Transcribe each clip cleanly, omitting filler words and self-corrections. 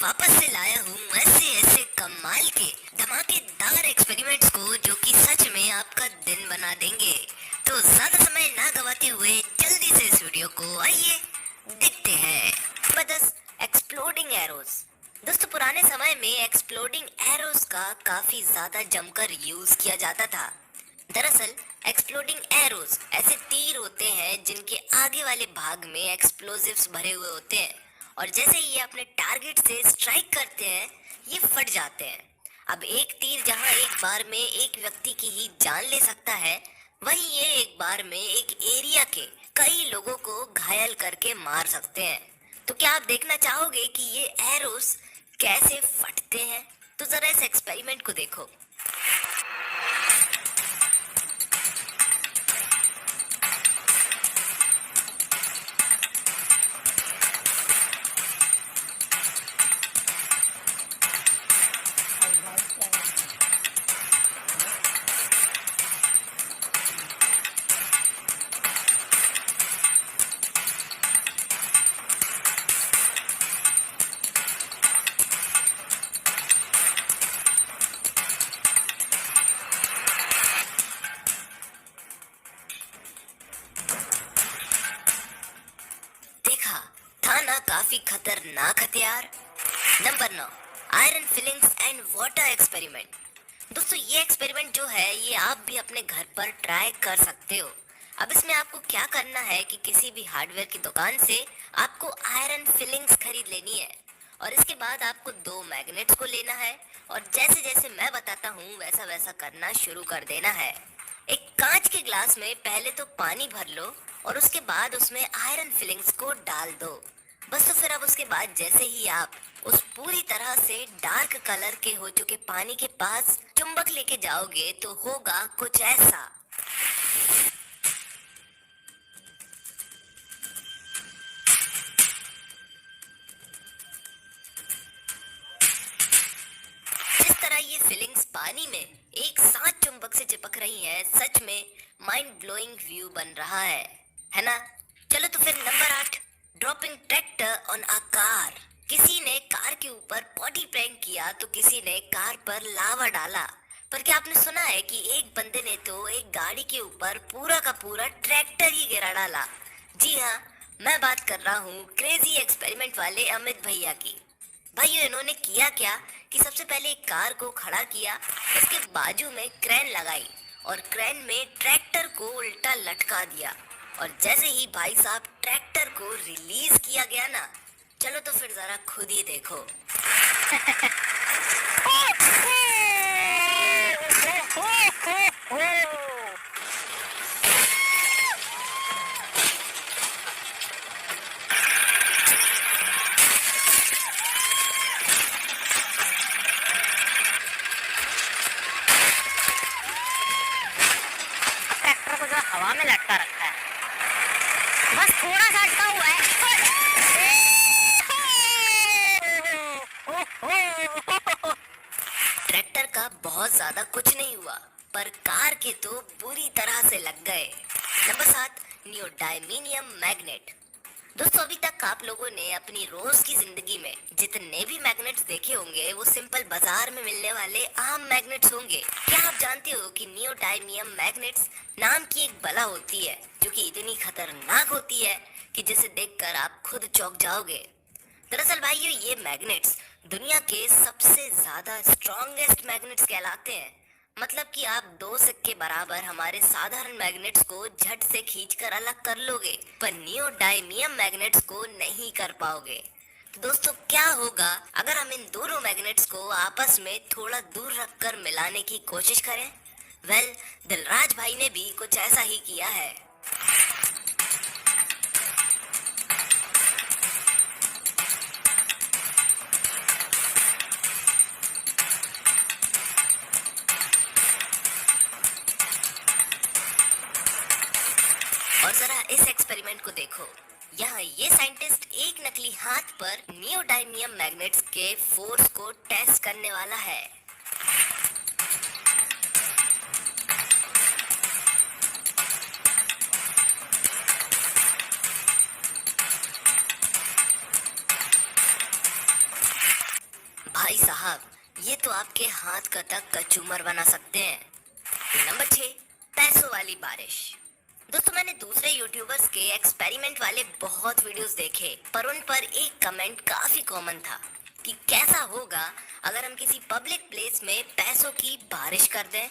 वापस से लाया हूँ ऐसे ऐसे कमाल के धमाकेदार एक्सपेरिमेंट्स को जो कि सच में आपका दिन बना देंगे। तो ज्यादा समय ना गवाते हुए जल्दी से इस वीडियो को आइए देखते हैं। जबरदस्त एक्सप्लोडिंग एरोज। दोस्तों पुराने समय में एक्सप्लोडिंग एरोज का काफी ज्यादा जमकर यूज किया जाता था। दरअसल एक्सप्लोडिंग एरोज ऐसे तीर होते हैं जिनके आगे वाले भाग में एक्सप्लोजिव्स भरे हुए होते हैं और जैसे ही ये अपने टारगेट से स्ट्राइक करते हैं ये फट जाते हैं। अब एक तीर जहां एक बार में एक व्यक्ति की ही जान ले सकता है, वहीं ये एक बार में एक एरिया के कई लोगों को घायल करके मार सकते हैं। तो क्या आप देखना चाहोगे कि ये एरोस कैसे फटते हैं? तो जरा इस एक्सपेरिमेंट को देखो। देखा, था ना काफी खतरनाक हथियार। Number 9, iron filings and water experiment. दोस्तों ये एक्सपेरिमेंट जो है ये आप भी अपने घर पर ट्राई कर सकते हो। अब इसमें आपको क्या करना है कि किसी भी हार्डवेयर की दुकान से आपको आयरन फिलिंग्स खरीद लेनी है और इसके बाद आपको दो मैग्नेट्स को लेना है और जैसे जैसे मैं बताता हूँ वैसा वैसा करना शुरू कर देना है। एक कांच के ग्लास में पहले तो पानी भर लो और उसके बाद उसमें आयरन फिलिंग्स को डाल दो। बस तो फिर अब उसके बाद जैसे ही आप उस पूरी तरह से डार्क कलर के हो चुके पानी के पास चुंबक लेके जाओगे तो होगा कुछ ऐसा। जिस तरह ये फिलिंग्स पानी में एक साथ चुंबक से चिपक रही हैं, सच में माइंड ब्लोइंग व्यू बन रहा है ना? चलो तो फिर number 8, dropping tractor on a car. किसी ने कार के ऊपर पॉटी प्रैंक किया तो किसी ने कार पर लावा डाला। पर क्या आपने सुना है कि एक बंदे ने तो एक गाड़ी के ऊपर पूरा का पूरा ट्रैक्टर ही गिरा डाला। जी हाँ, मैं बात कर रहा हूँ क्रेजी एक्सपेरिमेंट वाले अमित भैया की। भाइयों इन्होंने किया क्या कि सबसे पहले एक कार को खड़ा किया, उसके बाजू में क्रेन लगाई और क्रेन में ट्रैक्टर को उल्टा लटका दिया और जैसे ही भाई साहब ट्रैक्टर को रिलीज किया गया ना, चलो तो फिर जरा खुद ही देखो। ट्रैक्टर को जो हवा में लटका रखा है, बस थोड़ा सा अटका हुआ है। ट्रैक्टर का बहुत ज्यादा कुछ नहीं हुआ पर कार के तो बुरी तरह से लग गए। Number 7, neodymium magnet. दोस्तों अभी तक आप लोगों ने अपनी रोज की जिंदगी में जितने भी मैग्नेट्स देखे होंगे वो सिंपल बाजार में मिलने वाले आम मैग्नेट्स होंगे। क्या आप जानते हो कि नियोडायमियम मैग्नेट्स नाम की एक बला होती है जो कि इतनी खतरनाक होती है कि जिसे देखकर आप खुद चौंक जाओगे। दरअसल भाइयों ये मैग्नेट्स दुनिया के सबसे ज्यादा स्ट्रॉन्गेस्ट मैग्नेट्स कहलाते हैं। मतलब कि आप दो सिक्के बराबर हमारे साधारण मैग्नेट्स को झट से खींचकर अलग कर लोगे पर नियोडायमियम मैग्नेट्स को नहीं कर पाओगे। तो दोस्तों क्या होगा अगर हम इन दोनों मैग्नेट्स को आपस में थोड़ा दूर रखकर मिलाने की कोशिश करें? वेल, दिलराज भाई ने भी कुछ ऐसा ही किया है। और जरा इस एक्सपेरिमेंट को देखो। यहाँ ये साइंटिस्ट एक नकली हाथ पर नियोडायमियम मैग्नेट्स के फोर्स को टेस्ट करने वाला है। भाई साहब, ये तो आपके हाथ का तक कचूमर बना सकते हैं। नंबर 6, पैसों वाली बारिश। दोस्तों, मैंने दूसरे यूट्यूबर्स के एक्सपेरिमेंट वाले बहुत वीडियोस देखे, पर उन पर एक कमेंट काफी कॉमन था कि कैसा होगा अगर हम किसी पब्लिक प्लेस में पैसों की बारिश कर दें।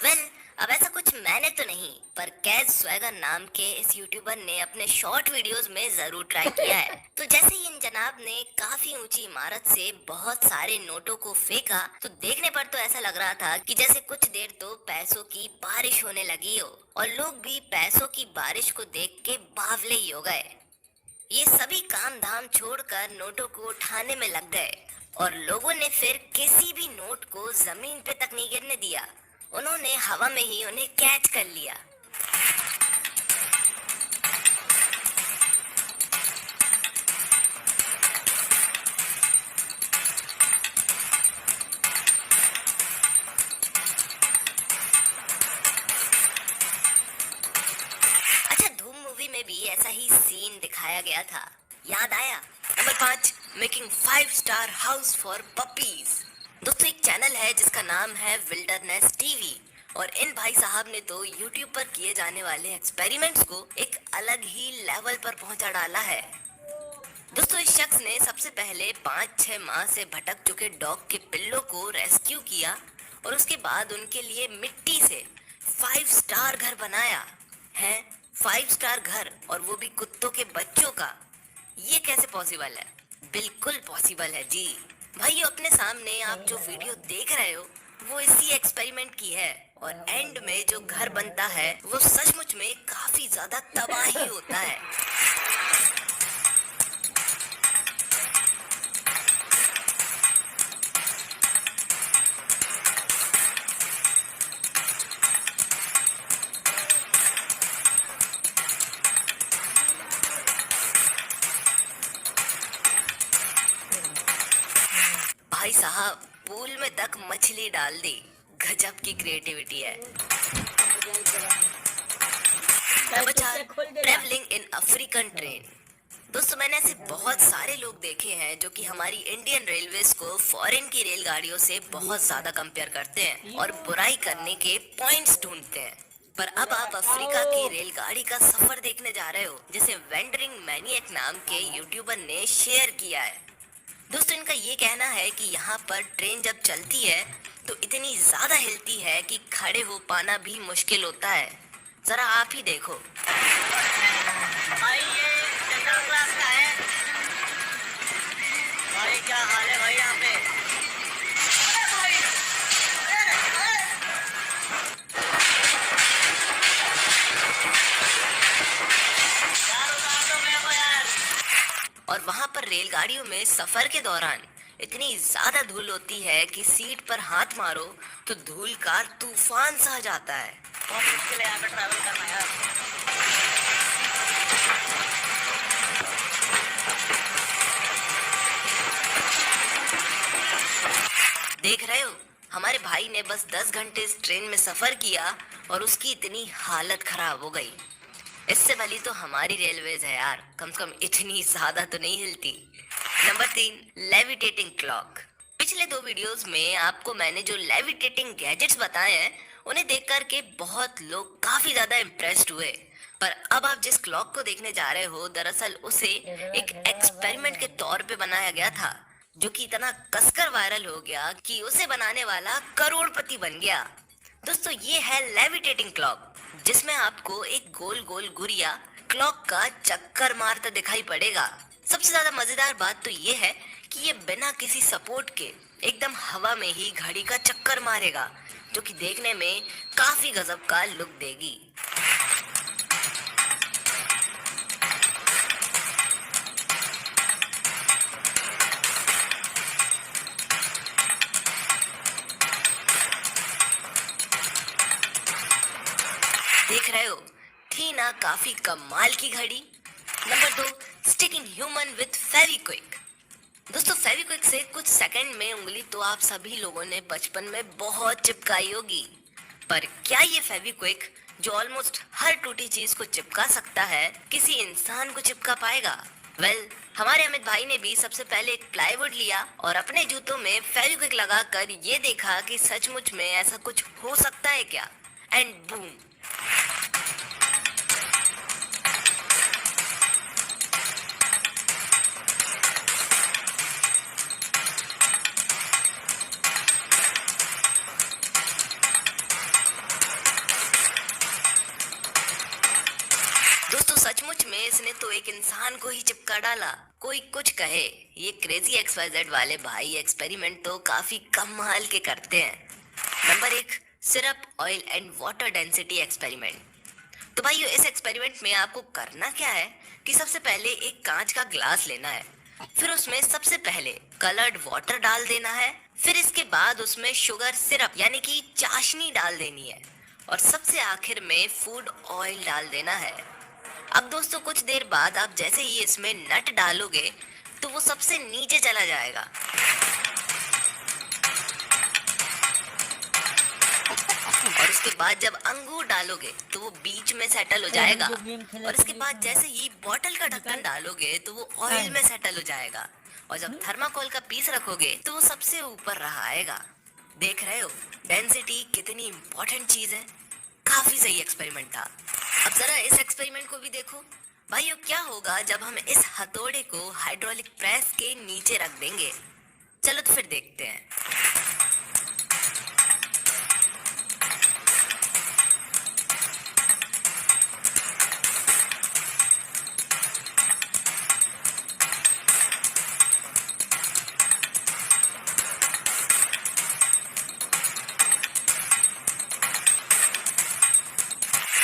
वेल, अब ऐसा कुछ मैंने तो नहीं, पर कैज स्वैगर नाम के इस यूट्यूबर ने अपने शॉर्ट वीडियोस में जरूर ट्राई किया है। तो जैसे ही इन जनाब ने काफी ऊंची इमारत से बहुत सारे नोटों को फेंका, तो देखने पर तो ऐसा लग रहा था कि जैसे कुछ देर तो पैसों की बारिश होने लगी हो, और लोग भी पैसों की बारिश को देख के बावले ही हो गए। ये सभी काम धाम छोड़कर नोटों को उठाने में लग गए, और लोगों ने फिर किसी भी नोट को जमीन पे तक नहीं गिरने दिया। उन्होंने हवा में ही उन्हें कैच कर लिया। अच्छा, धूम मूवी में भी ऐसा ही सीन दिखाया गया था, याद आया? Number 5, making 5 star house for puppies. दोस्तों, एक चैनल है जिसका नाम है विल्डरनेस टीवी, और इन भाई साहब ने तो यूट्यूब पर किए जाने वाले एक्सपेरिमेंट्स को एक अलग ही लेवल पर पहुंचा डाला है। दोस्तों, इस शख्स ने सबसे पहले 5-6 माह से भटक चुके डॉग के पिल्लों को रेस्क्यू किया, और उसके बाद उनके लिए मिट्टी से 5 स्टार घर बनाया है। 5 स्टार घर, और वो भी कुत्तों के बच्चों का। ये कैसे पॉसिबल है? बिल्कुल पॉसिबल है जी। भाइयों, अपने सामने आप जो वीडियो देख रहे हो वो इसी एक्सपेरिमेंट की है, और एंड में जो घर बनता है वो सचमुच में काफी ज्यादा तबाही होता है। भाई साहब, पूल में तक मछली डाल दी। गजब की क्रिएटिविटी है। Number 4, travelling in African train. दोस्तों, मैंने ऐसे बहुत सारे लोग देखे हैं जो कि हमारी इंडियन रेलवेज को फॉरेन की रेलगाड़ियों से बहुत ज्यादा कंपेयर करते हैं और बुराई करने के पॉइंट्स ढूंढते हैं। पर अब आप अफ्रीका की रेलगाड़ी का सफर देखने जा रहे हो, जिसे वेंडरिंग मैनिएक नाम के यूट्यूबर ने शेयर किया है। दोस्तों, इनका ये कहना है कि यहाँ पर ट्रेन जब चलती है तो इतनी ज्यादा हिलती है कि खड़े हो पाना भी मुश्किल होता है। जरा आप ही देखो। भाई ये जनरल क्लास का है। भाई क्या हाल है भाई यहाँ पे? यार उतार दो मेरे को यार। और वहाँ पर रेलगाड़ियों में सफर के दौरान इतनी ज्यादा धूल होती है कि सीट पर हाथ मारो तो धूल का तूफान सा जाता है। बहुत मुश्किल है यहाँ पे ट्रैवल करना यार। देख रहे हो, हमारे भाई ने बस 10 घंटे इस ट्रेन में सफर किया और उसकी इतनी हालत खराब हो गई। इससे भली तो हमारी रेलवेज है यार, कम से कम इतनी ज्यादा तो नहीं हिलती। Number 3, levitating clock. पिछले 2 वीडियोस में आपको मैंने जो लेविटेटिंग गैजेट्स बताए हैं उन्हें देख कर के बहुत लोग काफी ज्यादा इम्प्रेस्ड हुए। पर अब आप जिस क्लॉक को देखने जा रहे हो, दरअसल उसे एक एक्सपेरिमेंट के तौर पे बनाया गया था, जो कि इतना कसकर वायरल हो गया कि उसे बनाने वाला करोड़पति बन गया। दोस्तों, ये है लेविटेटिंग क्लॉक, जिसमें आपको एक गोल गोल गुड़िया क्लॉक का चक्कर मारता दिखाई पड़ेगा। सबसे ज्यादा मजेदार बात तो ये है कि ये बिना किसी सपोर्ट के एकदम हवा में ही घड़ी का चक्कर मारेगा, जो कि देखने में काफी गजब का लुक देगी। देख रहे हो, थी ना काफी कमाल की घड़ी। Number 2, sticking human with Fevikwik. दोस्तों, फेविक्विक से कुछ सेकंड में उंगली तो आप सभी लोगों ने बचपन में बहुत चिपकाई होगी, पर क्या ये फेविक्विक जो ऑलमोस्ट हर टूटी चीज को चिपका सकता है किसी इंसान को चिपका पाएगा? हमारे अमित भाई ने भी सबसे पहले एक प्लाईवुड लिया और अपने जूतों में फेविक्विक लगाकर ये देखा कि सचमुच में ऐसा कुछ हो सकता है क्या, एंड बूम। दोस्तों सचमुच में इसने तो एक इंसान को ही चिपका डाला। कोई कुछ कहे, ये क्रेजी XYZ वाले भाई एक्सपेरिमेंट तो काफी कमाल के करते हैं। Number 1, syrup oil and water density experiment. तो भाइयों इस एक्सपेरिमेंट में आपको करना क्या है कि सबसे पहले एक कांच का ग्लास लेना है, फिर उसमें सबसे पहले कलर्ड वाटर डाल देना है, फिर इसके बाद उसमें शुगर सिरप यानी कि चाशनी डाल देनी है, और सबसे आखिर में फूड ऑयल डाल देना है। अब दोस्तों कुछ देर बाद आप जैसे ही इसमें नट डालोगे तो वो सबसे नीचे चला जाएगा, और उसके बाद जब अंगूर डालोगे तो वो बीच में सेटल हो जाएगा, और इसके बाद जैसे ही बॉटल का ढक्कन डालोगे तो वो ऑयल में सेटल हो जाएगा, और जब थर्माकोल का पीस रखोगे तो वो सबसे ऊपर रहा आएगा। देख रहे हो डेंसिटी कितनी इंपॉर्टेंट चीज है। काफी सही एक्सपेरिमेंट था। अब जरा इस एक्सपेरिमेंट को भी देखो भाइयों, क्या होगा जब हम इस हथौड़े को हाइड्रोलिक प्रेस के नीचे रख देंगे। चलो तो फिर देखते हैं।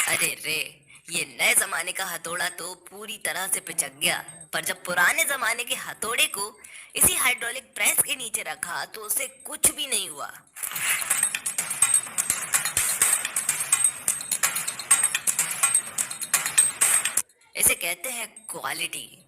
अरे रे, ये नए जमाने का हथौड़ा तो पूरी तरह से पिचक गया, पर जब पुराने जमाने के हथौड़े को इसी हाइड्रोलिक प्रेस के नीचे रखा तो उसे कुछ भी नहीं हुआ। इसे कहते हैं क्वालिटी।